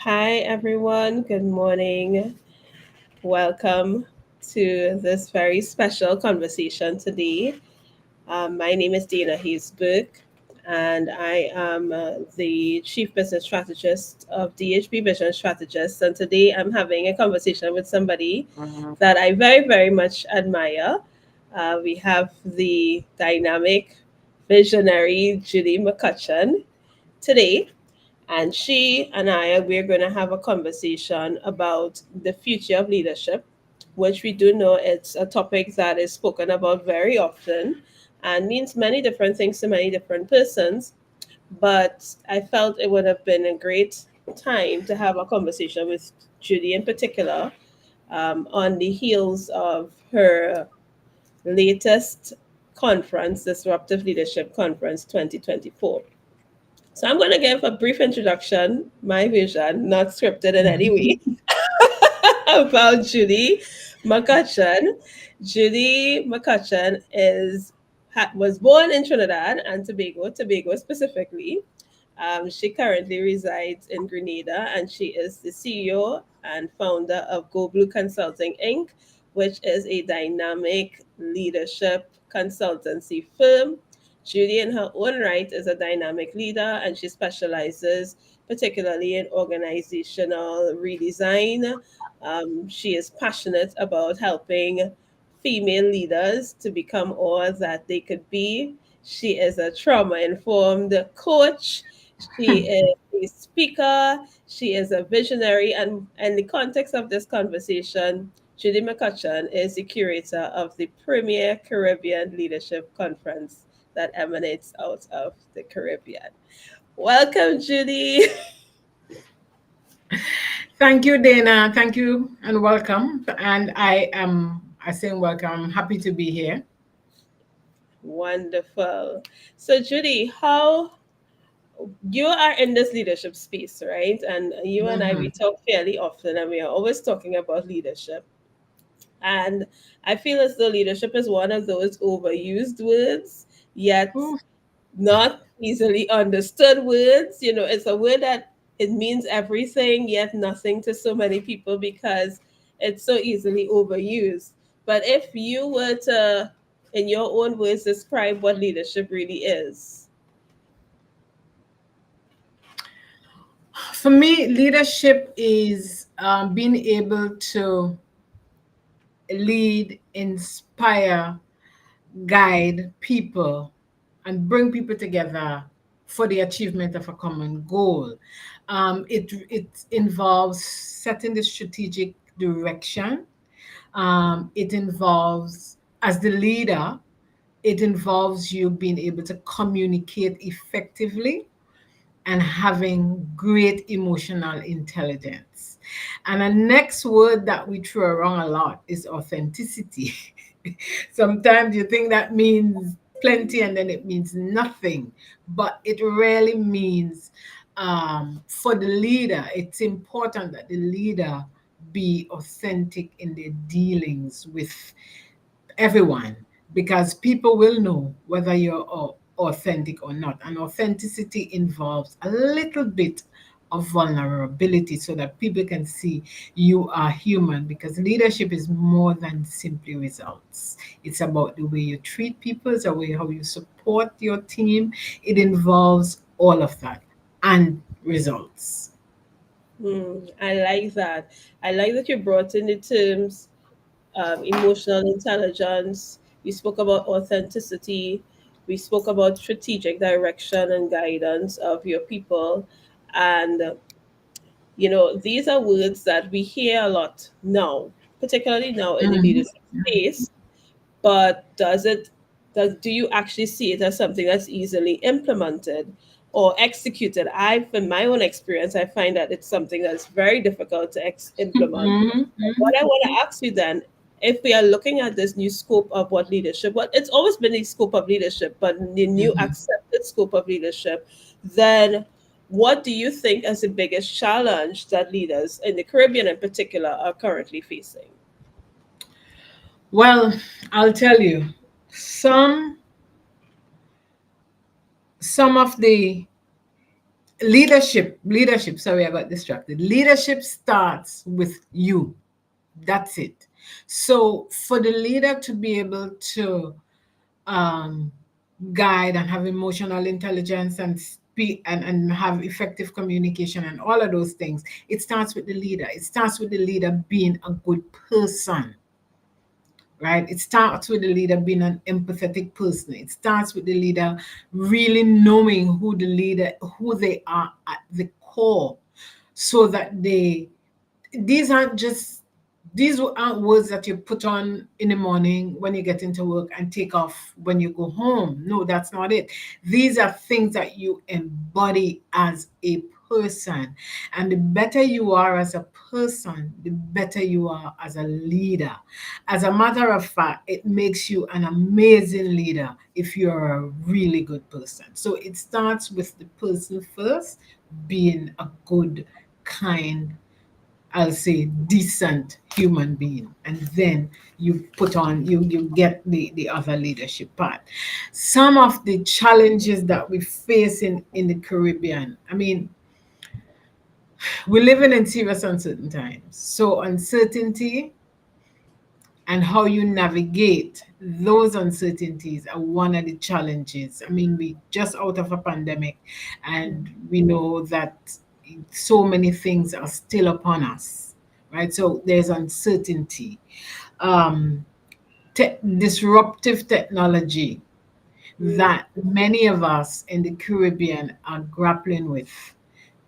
Hi, everyone. Good morning. Welcome to this very special conversation today. My name is Dina Heesburg, and I am the Chief Business Strategist of DHB Vision Strategists. And today I'm having a conversation with somebody that I very, very much admire. We have the dynamic, visionary Judy McCutcheon today. And she and I, we're going to have a conversation about the future of leadership, which we do know it's a topic that is spoken about very often and means many different things to many different persons. But I felt it would have been a great time to have a conversation with Judy in particular on the heels of her latest conference, Disruptive Leadership Conference 2024. So I'm going to give a brief introduction, my vision, not scripted in any way, about Judy McCutcheon. Judy McCutcheon was born in Trinidad and Tobago specifically. She currently resides in Grenada, and she is the CEO and founder of Go Blue Consulting Inc., which is a dynamic leadership consultancy firm. Judy, in her own right, is a dynamic leader, and she specializes particularly in organizational redesign. She is passionate about helping female leaders to become all that they could be. She is a trauma informed coach. She is a speaker. She is a visionary. And in the context of this conversation, Judy McCutcheon is the curator of the premier Caribbean Leadership Conference that emanates out of the Caribbean. Welcome, Judy. Thank you, Dana. Thank you and welcome. And I say welcome. I'm happy to be here. Wonderful. So, Judy, how you are in this leadership space, right? And you and I, we Mhm. talk fairly often, and we are always talking about leadership. And I feel as though leadership is one of those overused words, yet Ooh, not easily understood words. It's a word that it means everything, yet nothing to so many people because it's so easily overused. But if you were to, in your own words, describe what leadership really is. For me, leadership is being able to lead, inspire, guide people, and bring people together for the achievement of a common goal. It involves setting the strategic direction. It involves, as the leader, it involves you being able to communicate effectively and having great emotional intelligence. And the next word that we throw around a lot is authenticity. Sometimes you think that means plenty and then it means nothing, but it really means for the leader, it's important that the leader be authentic in their dealings with everyone, because people will know whether you're authentic or not. And authenticity involves a little bit of vulnerability so that people can see you are human, because leadership is more than simply results. It's about the way you treat people, it's the way how you support your team. It involves all of that and results. I like that. I like that you brought in the terms emotional intelligence. We spoke about authenticity. We spoke about strategic direction and guidance of your people. And, these are words that we hear a lot now, particularly now in the Mhm. leadership space. But do you actually see it as something that's easily implemented or executed? In my own experience, I find that it's something that's very difficult to implement. Mhm. What I Mhm. want to ask you then, if we are looking at this new scope of what leadership, what it's always been the scope of leadership, but the new Mhm. accepted scope of leadership, then what do you think is the biggest challenge that leaders in the Caribbean in particular are currently facing? Well, I'll tell you, some some of the Leadership, sorry, I got distracted. Leadership starts with you. That's it. So for the leader to be able to um, guide and have emotional intelligence and speak and have effective communication and all of those things, it starts with the leader. It starts with the leader being a good person, right? It starts with the leader being an empathetic person. It starts with the leader really knowing who they are at the core, so that these aren't just these aren't words that you put on in the morning when you get into work and take off when you go home. No, that's not it. These are things that you embody as a person. And the better you are as a person, the better you are as a leader. As a matter of fact, it makes you an amazing leader if you're a really good person. So it starts with the person first being a good, kind, I'll say decent human being, and then you put on you get the other leadership part. Some of the challenges that we face in the Caribbean, I mean, we're living in serious uncertain times. So uncertainty and how you navigate those uncertainties are one of the challenges. I mean, we just out of a pandemic, and we know that so many things are still upon us, right? So there's uncertainty. Um, Disruptive technology that many of us in the Caribbean are grappling with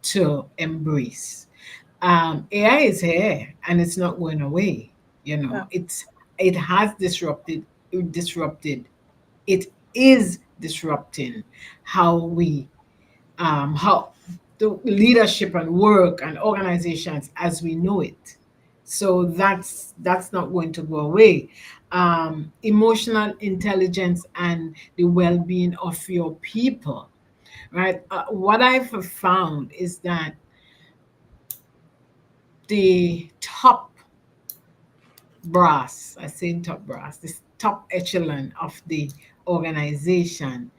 to embrace. AI is here and it's not going away. You know, Yeah. it has disrupted. It is disrupting how we how the leadership and work and organizations as we know it. So that's not going to go away. Emotional intelligence and the well-being of your people, right? What I've found is that the top brass, I say top brass, this top echelon of the organization,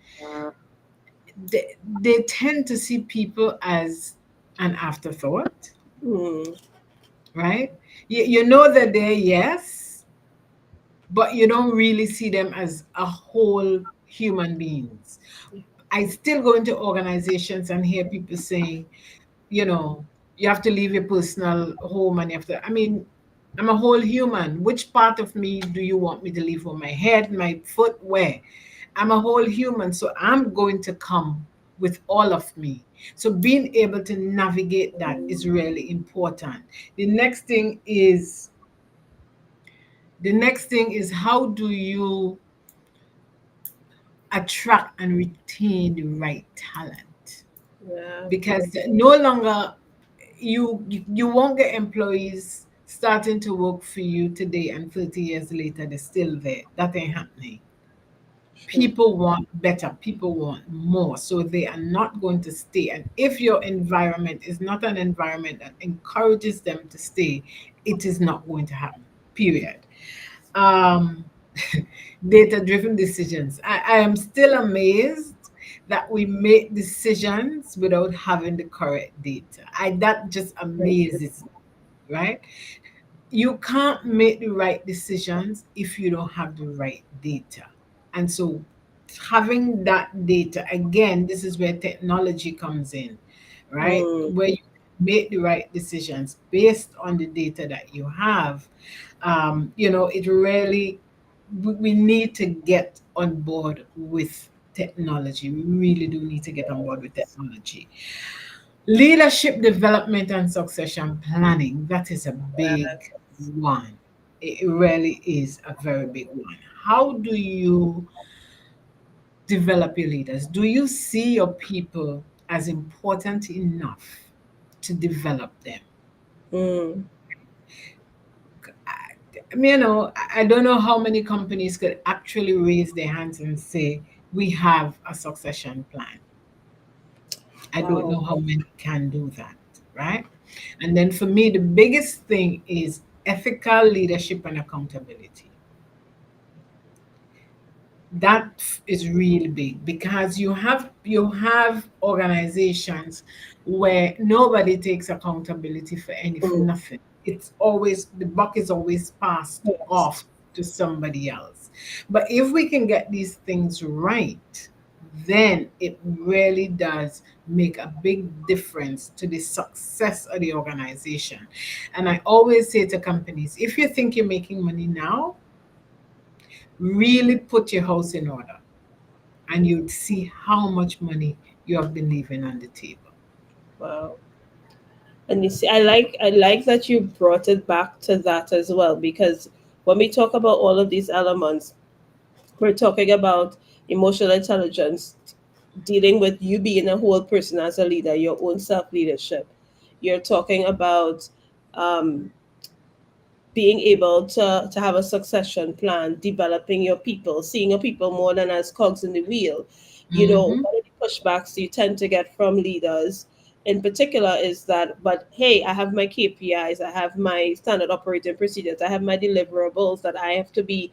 they tend to see people as an afterthought, Mm. right? You know that they're yes, but you don't really see them as a whole human beings. I still go into organizations and hear people saying, you know, you have to leave your personal home and you have to, I mean, I'm a whole human. Which part of me do you want me to leave? On my head, my foot, where? I'm a whole human. So I'm going to come with all of me. So being able to navigate that is really important. The next thing is how do you attract and retain the right talent? Yeah. Because no longer you won't get employees starting to work for you today and 30 years later they're still there. That ain't happening. True. People want better, people want more, so they are not going to stay. And if your environment is not an environment that encourages them to stay, it is not going to happen, period. um Data driven decisions, I am still amazed that we make decisions without having the correct data. That just amazes me, right? You can't make the right decisions if you don't have the right data. And so having that data, again, this is where technology comes in, right? Mm. Where you make the right decisions based on the data that you have. You know, it really, we need to get on board with technology. We really do need to get on board with technology. Leadership development and succession planning, that is a big one. It really is a very big one. How do you develop your leaders? Do you see your people as important enough to develop them? Mm. I mean, you know, I don't know how many companies could actually raise their hands and say, we have a succession plan. I don't Wow. know how many can do that, right? And then for me, the biggest thing is ethical leadership and accountability. That is really big, because you have organizations where nobody takes accountability for any for Mm. nothing. It's always, the buck is always passed Yes. off to somebody else. But if we can get these things right, then it really does make a big difference to the success of the organization. And I always say to companies, if you think you're making money now, really put your house in order, and you'd see how much money you have been leaving on the table. Wow. And you see, I like that you brought it back to that as well, because when we talk about all of these elements, we're talking about emotional intelligence, dealing with you being a whole person as a leader, your own self leadership. You're talking about um, being able to have a succession plan, developing your people, seeing your people more than as cogs in the wheel. Mm-hmm. One of the pushbacks you tend to get from leaders in particular is that, but hey, I have my KPIs, I have my standard operating procedures, I have my deliverables that I have to be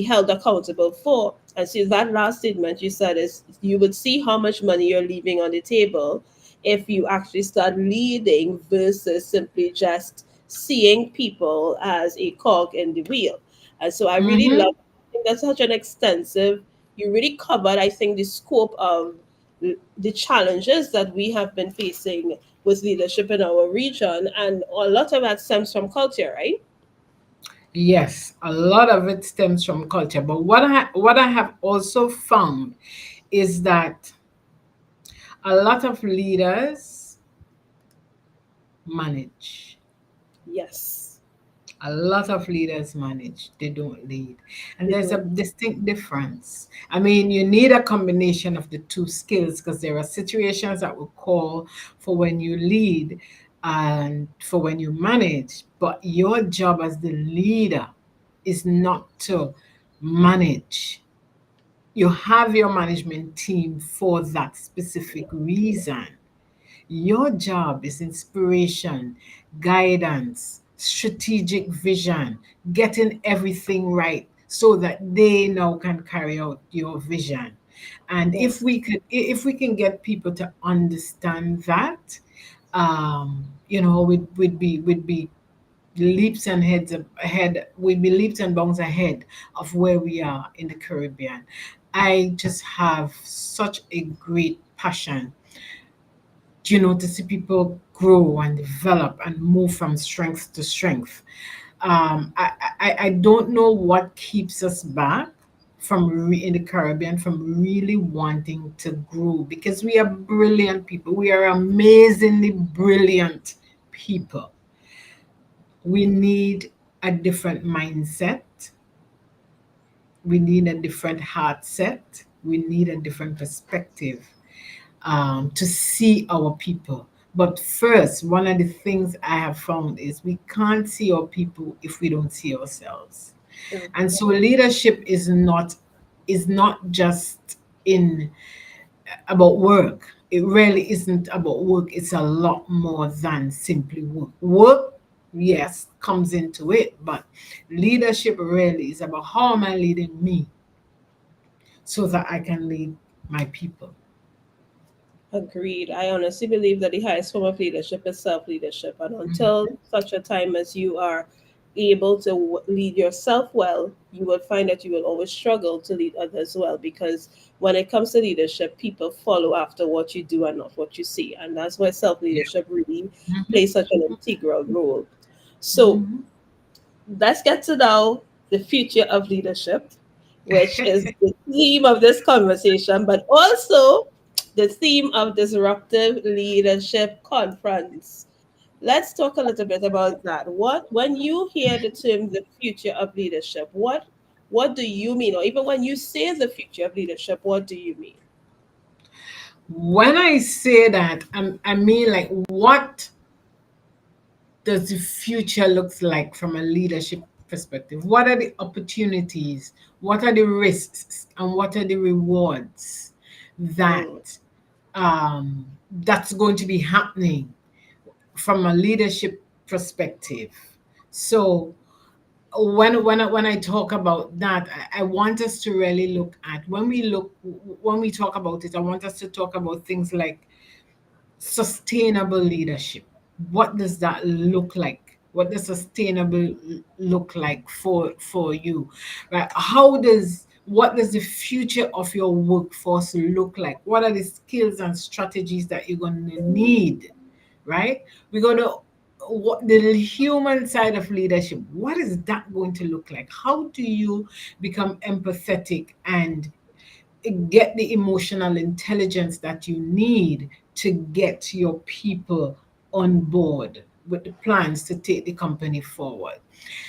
held accountable for. And see, that last statement you said is you would see how much money you're leaving on the table if you actually start leading versus simply just seeing people as a cog in the wheel. And so I really Mm-hmm. love, I think that's such an extensive, you really covered, I think, the scope of the challenges that we have been facing with leadership in our region. And a lot of that stems from culture, right? Yes, a lot of it stems from culture. But what I have also found is that a lot of leaders manage. Yes, A lot of leaders manage, they don't lead. And they there's a don't. distinct difference. I mean, you need a combination of the two skills, because there are situations that will call for when you lead and for when you manage. But your job as the leader is not to manage. You have your management team for that specific reason. Your job is inspiration, guidance, strategic vision, getting everything right so that they now can carry out your vision. And if Yes, we can get people to understand that, we'd be leaps and heads ahead. We'd be leaps and bounds ahead of where we are in the Caribbean. I just have such a great passion, to see people grow and develop and move from strength to strength. I don't know what keeps us back in the Caribbean from really wanting to grow, because we are brilliant people. We are amazingly brilliant people. We need a different mindset. We need a different heart set. We need a different perspective, to see our people. But first, one of the things I have found is we can't see our people if we don't see ourselves. true. And so leadership is not just in about work. It really isn't about work. It's a lot more than simply work. Work, yes, comes into it, but leadership really is about how am I leading me so that I can lead my people. Agreed. I honestly believe that the highest form of leadership is self leadership. And until such a time as you are able to lead yourself well, you will find that you will always struggle to lead others well, because when it comes to leadership, people follow after what you do and not what you see. And that's why self Yeah. leadership really Mhm. plays such an integral role. So Mhm. let's get to now the future of leadership, which is the theme of this conversation, but also the theme of Disruptive Leadership Conference. Let's talk a little bit about that. When you hear the term the future of leadership, what do you mean? Or even when you say the future of leadership, what do you mean? When I say that, I mean, like, what does the future looks like from a leadership perspective? What are the opportunities? What are the risks? And what are the rewards Mm, that that's going to be happening from a leadership perspective? So when I talk about that, I want us to really look at, when we talk about it, I want us to talk about things like sustainable leadership. What does that look like? What does sustainable look like for you? Right? What does the future of your workforce look like? What are the skills and strategies that you're going to need? Right? We're going to, what the human side of leadership, what is that going to look like? How do you become empathetic and get the emotional intelligence that you need to get your people on board with the plans to take the company forward?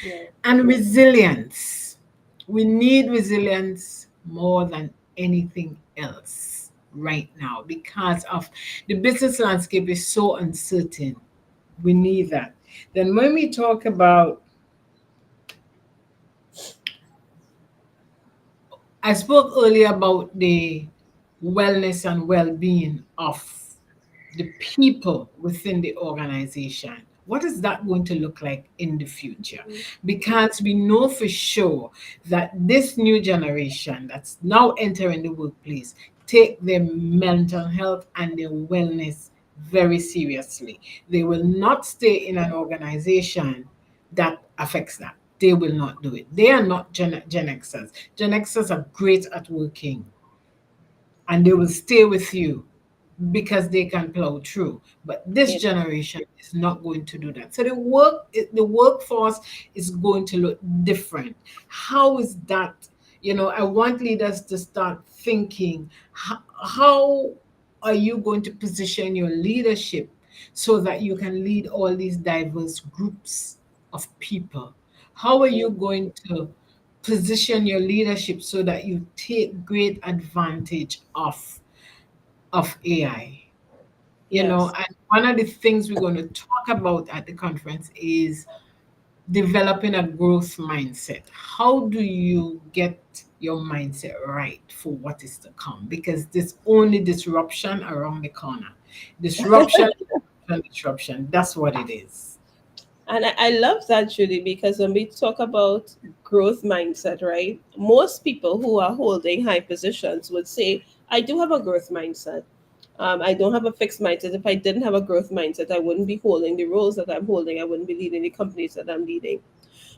Yeah. And resilience. We need resilience more than anything else right now because of the business landscape is so uncertain. We need that. Then when we talk about, I spoke earlier about the wellness and well-being of the people within the organization. What is that going to look like in the future? Because we know for sure that this new generation that's now entering the workplace take their mental health and their wellness very seriously. They will not stay in an organization that affects that. They will not do it. They are not Gen Xers. Gen Xers are great at working and they will stay with you because they can plow through. But this Yeah. generation is not going to do that. So the workforce is going to look different. How is that? I want leaders to start thinking, how are you going to position your leadership so that you can lead all these diverse groups of people? How are Yeah. you going to position your leadership so that you take great advantage of AI? Yes. And one of the things we're going to talk about at the conference is developing a growth mindset. How do you get your mindset right for what is to come? Because there's only disruption around the corner. Disruption, disruption, disruption. That's what it is. And I love that, Judy, because when we talk about growth mindset, right? Most people who are holding high positions would say, I do have a growth mindset. I don't have a fixed mindset. If I didn't have a growth mindset, I wouldn't be holding the roles that I'm holding. I wouldn't be leading the companies that I'm leading.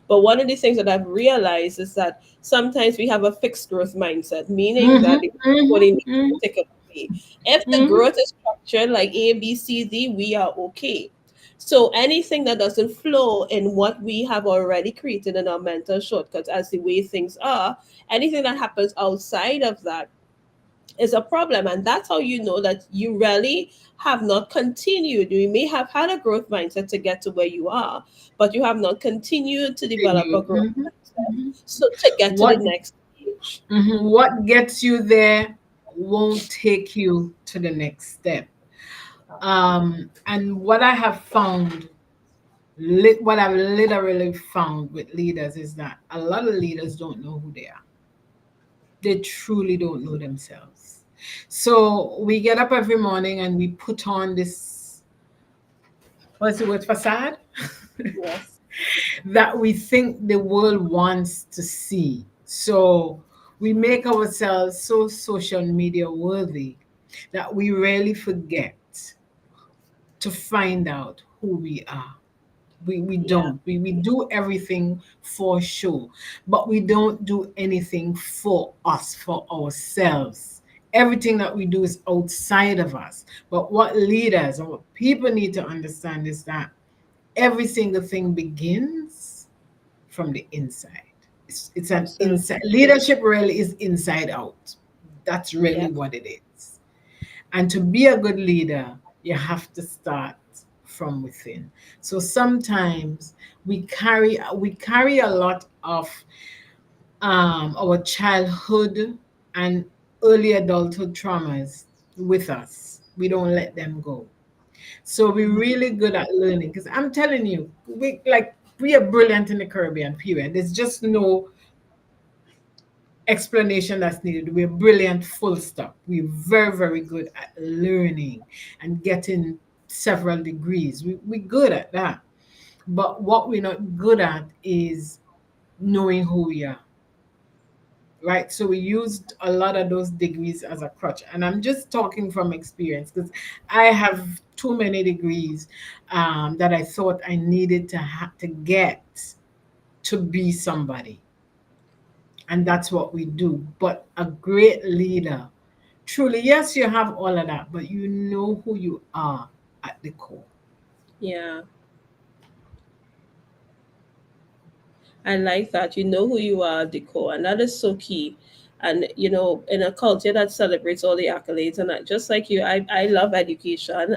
But one of the things that I've realized is that sometimes we have a fixed growth mindset, meaning Mm-hmm, that if we only need mm-hmm, a particular way. If the mm-hmm. growth is structured like A, B, C, D, we are okay. So anything that doesn't flow in what we have already created in our mental shortcuts as the way things are, anything that happens outside of that is a problem. And that's how you know that you really have not continued. You may have had a growth mindset to get to where you are, but you have not continued to develop a growth Mm-hmm, mindset. mm-hmm. So to get to the What next stage. what gets you there won't take you to the next step. And what I have found, what I've literally found with leaders is that a lot of leaders don't know who they are. They truly don't know themselves. So we get up every morning and we put on this, what's the word, facade? Yes. That we think the world wants to see. So we make ourselves so social media worthy that we rarely forget to find out who we are. We Yeah. don't. We do everything for show, but we don't do anything for us, for ourselves. Everything that we do is outside of us. But what leaders and what people need to understand is that every single thing begins from the inside. It's an Absolutely. inside leadership really is inside out. That's Yeah. really what it is. And to be a good leader, you have to start from within. So sometimes we carry a lot of our childhood and early adulthood traumas with us. We don't let them go. So we're really good at learning. Because I'm telling you, we are brilliant in the Caribbean, period. There's just no explanation that's needed. We're brilliant, full stop. We're very, very good at learning and getting several degrees. We're good at that. But what we're not good at is knowing who we are, right? So we used a lot of those degrees as a crutch. And I'm just talking from experience because I have too many degrees that I thought I needed to get to be somebody. And that's what we do. But a great leader, truly, yes, you have all of that, but you know who you are at the core. Yeah. I like that. You know who you are, Deco, and that is so key. And in a culture that celebrates all the accolades, and just like you, I love education.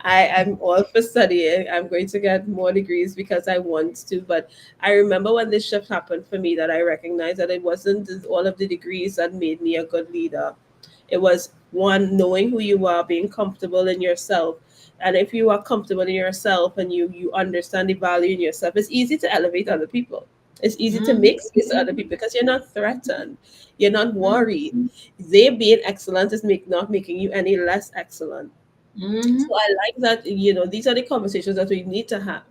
I'm all for studying. I'm going to get more degrees because I want to. But I remember when this shift happened for me that I recognized that it wasn't all of the degrees that made me a good leader. It was one, knowing who you are, being comfortable in yourself. And if you are comfortable in yourself and you understand the value in yourself, it's easy to elevate other people. It's easy to Mhm, make space for other people because you're not threatened. You're not mhm, worried. They being excellent is not making you any less excellent. So mhm, I like that, these are the conversations that we need to have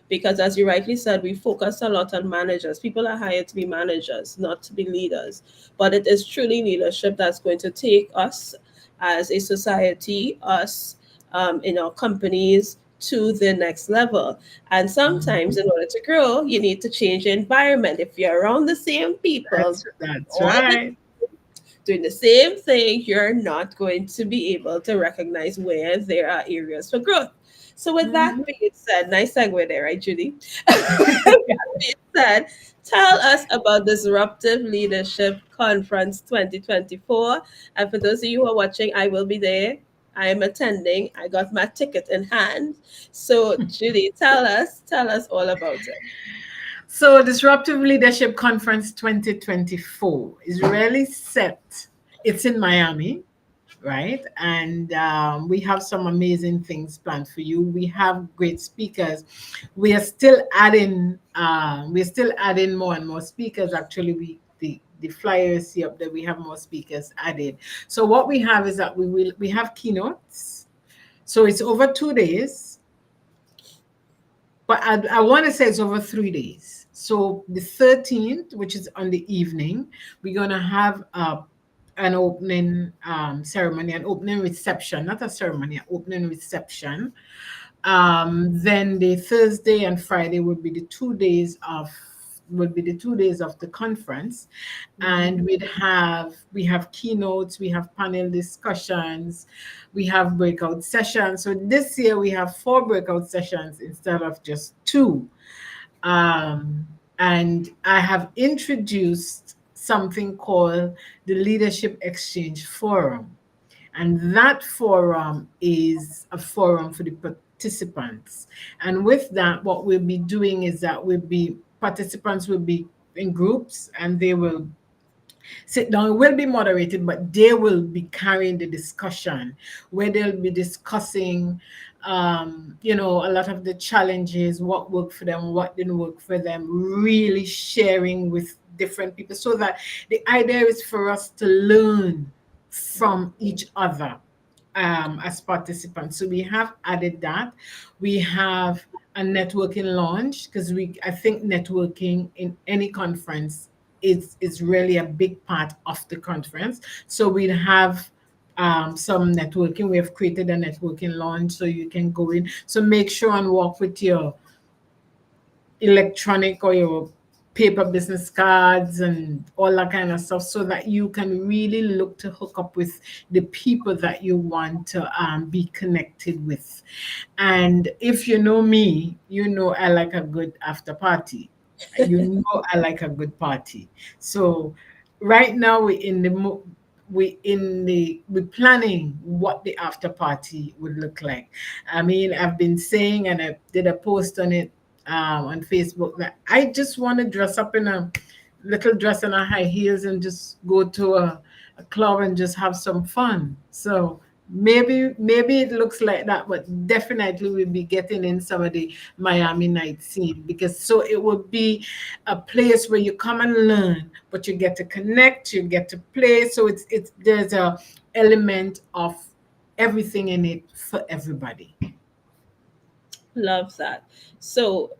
because, as you rightly said, we focus a lot on managers. People are hired to be managers, not to be leaders. But it is truly leadership that's going to take us as a society, us in our companies, to the next level. And sometimes, mhm. in order to grow, you need to change the environment. If you're around the same people That's all the right. doing the same thing, you're not going to be able to recognize where there are areas for growth. So, with that Mhm. being said, nice segue there, right, Judy? That being said, tell us about Disruptive Leadership Conference 2024. And for those of you who are watching, I will be there. I am attending. I got my ticket in hand. So, Judy, tell us all about it. So, Disruptive Leadership Conference 2024 is really set. It's in Miami, right? And we have some amazing things planned for you. We have great speakers. We are still adding. We're still adding more and more speakers. Actually, the flyers see up there. We have more speakers added. So what we have is that we have keynotes. So it's over 2 days. But I want to say it's over 3 days. So the 13th, which is on the evening, we're going to have an opening ceremony, an opening reception, not a ceremony, an opening reception. Then the Thursday and Friday would be the 2 days of the conference, and Mhm. we have keynotes, we have panel discussions, we have breakout sessions. So this year we have 4 breakout sessions instead of just 2. um, and I have introduced something called the Leadership Exchange Forum. And that forum is a forum for the participants. And with that, what we'll be doing is that participants will be in groups, and they will sit down. It will be moderated, but they will be carrying the discussion, where they'll be discussing, a lot of the challenges, what worked for them, what didn't work for them, really sharing with different people, so that the idea is for us to learn from each other as participants. So we have added that. We have a networking launch, because I think networking in any conference is really a big part of the conference. So we'd have some networking. We have created a networking launch so you can go in. So make sure and walk with your electronic or your paper business cards and all that kind of stuff, so that you can really look to hook up with the people that you want to be connected with. And if you know me, you know I like a good after party. You know I like a good party. So right now we're planning what the after party would look like. I mean, I've been saying, and I did a post on it on Facebook, that I just want to dress up in a little dress and a high heels and just go to a club and just have some fun. So maybe it looks like that, but definitely we'll be getting in some of the Miami night scene, because so it will be a place where you come and learn, but you get to connect, you get to play. So it's there's a element of everything in it for everybody. Love that. So,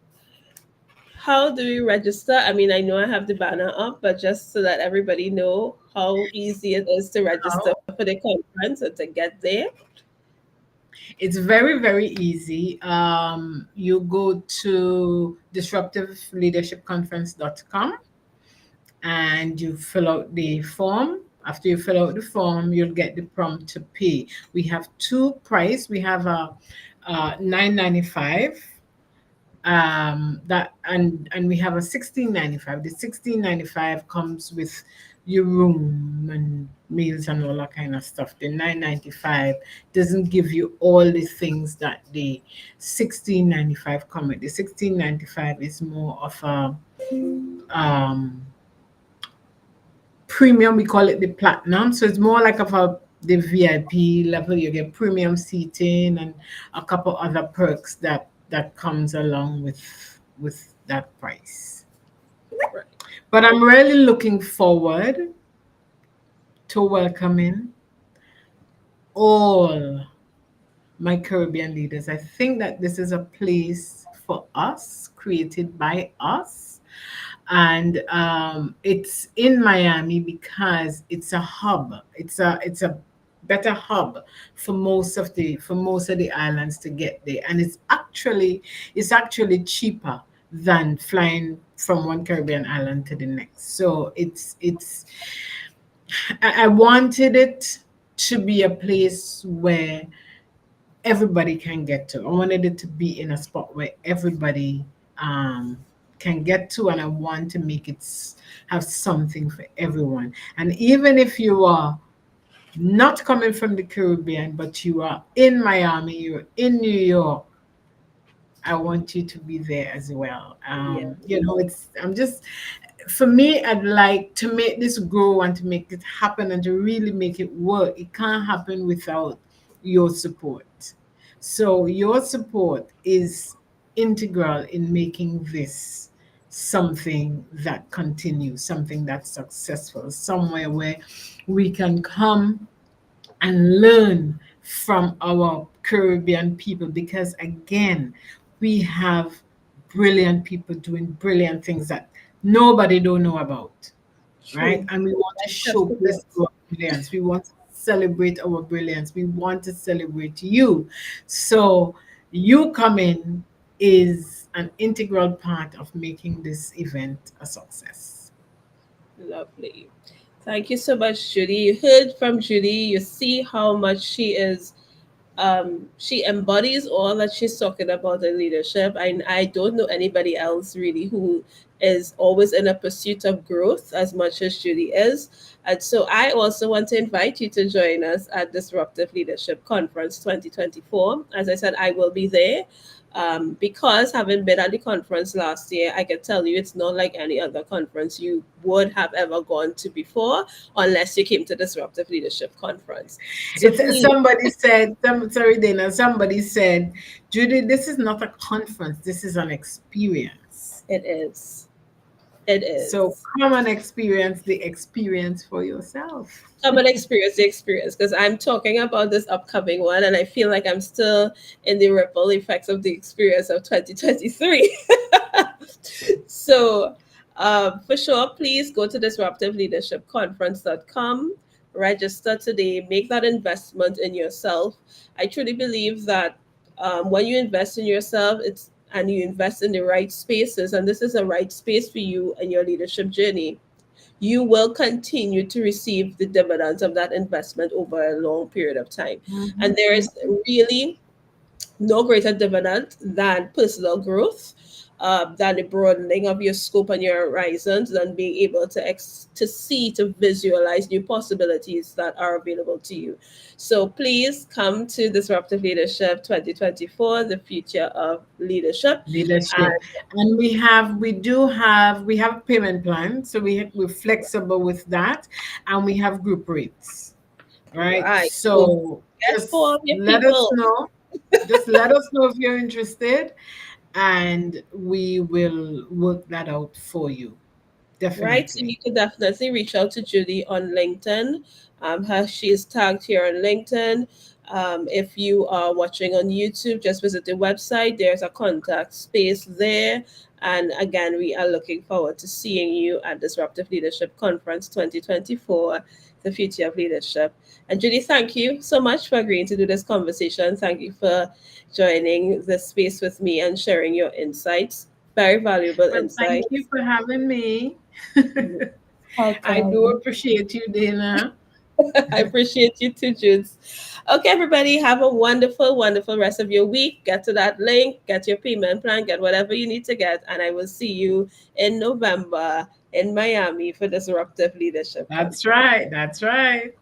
how do we register? I mean, I know I have the banner up, but just so that everybody know how easy it is to register Now, for the conference and to get there. it's very, very easy. You go to disruptiveleadershipconference.com and you fill out the form. After you fill out the form, you'll get the prompt to pay. We have two price. We have a 9.95 that and we have a 16.95. The 16.95 comes with your room and meals and all that kind of stuff. The 9.95 doesn't give you all the things that the 16.95 come with. The 16.95 is more of a premium. We call it the platinum, so it's more like of a the VIP level. You get premium seating and a couple other perks that comes along with that price. Right. But I'm really looking forward to welcoming all my Caribbean leaders. I think that this is a place for us, created by us. And it's in Miami because it's a hub. It's a better hub for most of the islands to get there, and it's actually cheaper than flying from one Caribbean island to the next. So I wanted it to be a place where everybody can get to. I wanted it to be in a spot where everybody um, can get to, and I want to make it have something for everyone. And even if you are not coming from the Caribbean, but you are in Miami, you're in New York, I want you to be there as well. Yeah. I'm just, for me, I'd like to make this grow and to make it happen and to really make it work. It can't happen without your support. So your support is integral in making this something that continues, something that's successful, somewhere where we can come and learn from our Caribbean people, because again, we have brilliant people doing brilliant things that nobody don't know about, right? True. And we want to Let's test the showcase growth. our brilliance. We want to celebrate our brilliance. We want to celebrate you. So you coming is an integral part of making this event a success. Lovely. Thank you so much, Judy. You heard from Judy. You see how much she embodies all that she's talking about in leadership. I don't know anybody else really who is always in a pursuit of growth as much as Judy is. And so I also want to invite you to join us at Disruptive Leadership Conference 2024. As I said, I will be there. Because having been at the conference last year, I can tell you it's not like any other conference you would have ever gone to before, unless you came to Disruptive Leadership Conference. So It's please, somebody said, sorry, Dana, somebody said, Judy, this is not a conference, this is an experience. it is. It So is. come and experience the experience for yourself. Come and experience the experience because I'm talking about this upcoming one and I feel like I'm still in the ripple effects of the experience of 2023. So, for sure, please go to disruptiveleadershipconference.com, register today, make that investment in yourself. I truly believe that when you invest in yourself, it's and you invest in the right spaces, and this is a right space for you in your leadership journey, you will continue to receive the dividends of that investment over a long period of time. And Mhm, there is mhm. really no greater dividend than personal growth, than the broadening of your scope and your horizons, than being able to see, to visualize new possibilities that are available to you. So please come to Disruptive Leadership 2024, the future of leadership. Leadership. And And we have a payment plan. So we're flexible with that. And we have group rates. Right. right, so So get four just of your let us people. know. Just let us know if you're interested, and we will work that out for you. Right? So you Definitely. can definitely reach out to Judy on LinkedIn. She is tagged here on LinkedIn. If you are watching on YouTube, just visit the website. There's a contact space there. And again, we are looking forward to seeing you at Disruptive Leadership Conference 2024, the future of leadership. And Judy, thank you so much for agreeing to do this conversation. Thank you for joining this space with me and sharing your insights. Very valuable Well, thank you insights. for having me. I do Welcome. appreciate you, Dana. I appreciate you too, Judes. Okay, everybody, have a wonderful, wonderful rest of your week. Get to that link, get your payment plan, get whatever you need to get, and I will see you in November in Miami for Disruptive Leadership That's Conference. right. That's right.